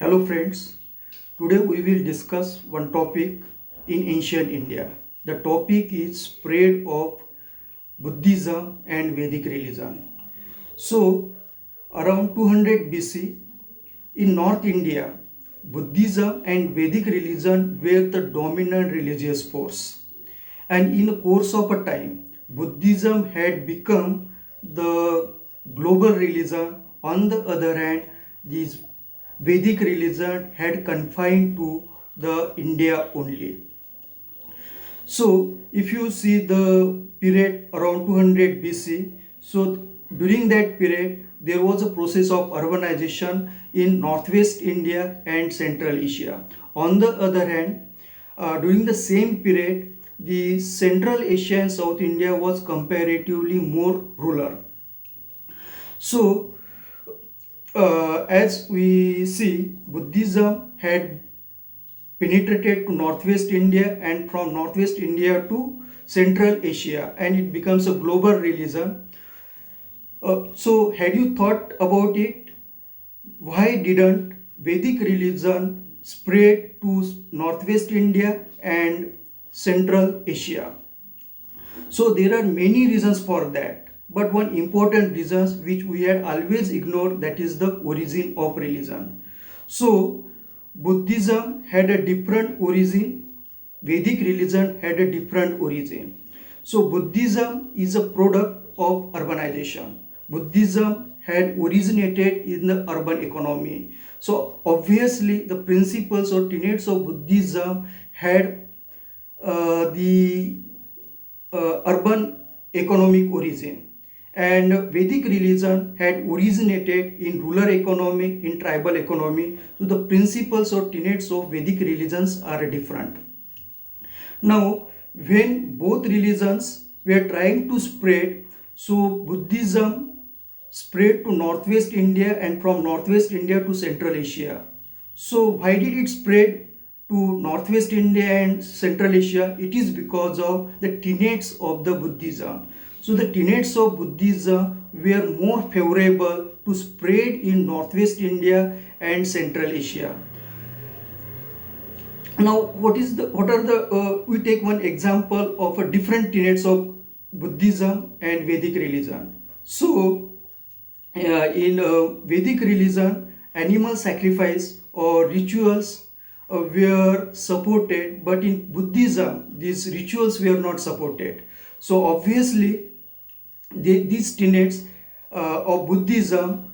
Hello friends, today we will discuss one topic in ancient India. The topic is spread of Buddhism and Vedic religion. So around 200 BC in North India, Buddhism and Vedic religion were the dominant religious force. And in the course of a time, Buddhism had become the global religion. On the other hand, this Vedic religion had confined to the India only. So if you see the period around 200 BC, so during that period there was a process of urbanization in northwest India and Central Asia. On the other hand, during the same period, the Central Asia and South India was comparatively more rural. So as we see, Buddhism had penetrated to northwest India and from northwest India to Central Asia, and it becomes a global religion. So had you thought about it? Why didn't Vedic religion spread to northwest India and Central Asia? So there are many reasons for that, but one important reason which we had always ignored, that is the origin of religion. So Buddhism had a different origin, Vedic religion had a different origin. So Buddhism is a product of urbanization. Buddhism had originated in the urban economy. So obviously the principles or tenets of Buddhism had the urban economic origin, and Vedic religion had originated in rural economy, in tribal economy. So the principles or tenets of Vedic religions are different. Now when both religions were trying to spread, so Buddhism spread to northwest India and from northwest India to Central Asia. So why did it spread to northwest India and Central Asia? It is because of the tenets of the Buddhism. So the tenets of Buddhism were more favorable to spread in northwest India and Central Asia. Now we take one example of a different tenets of Buddhism and Vedic religion. So in Vedic religion, animal sacrifice or rituals were supported, but in Buddhism these rituals were not supported. So obviously these tenets of Buddhism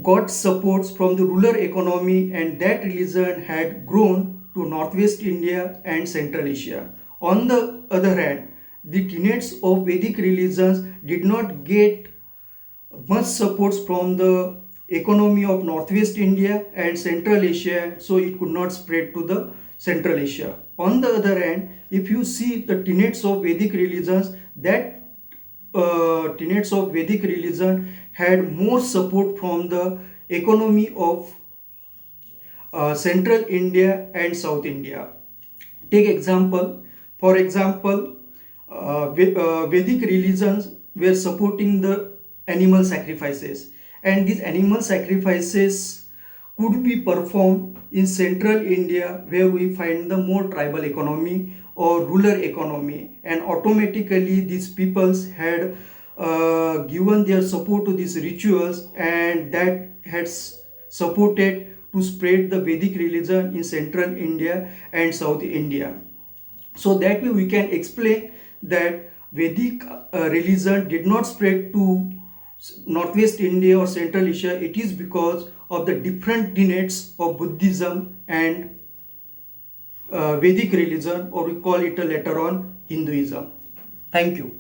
got supports from the rural economy, and that religion had grown to northwest India and Central Asia. On the other hand, the tenets of Vedic religions did not get much supports from the economy of northwest India and Central Asia, so it could not spread to the Central Asia. On the other hand, if you see the tenets of Vedic religions, that tenets of Vedic religion had more support from the economy of Central India and South India. Take example, for example, Vedic religions were supporting the animal sacrifices, and these animal sacrifices could be performed in Central India, where we find the more tribal economy or rural economy, and automatically these peoples had given their support to these rituals, and that has supported to spread the Vedic religion in Central India and South India. So that way we can explain that Vedic religion did not spread to northwest India or Central Asia. It is because of the different tenets of Buddhism and Vedic religion, or we call it later on Hinduism. Thank you.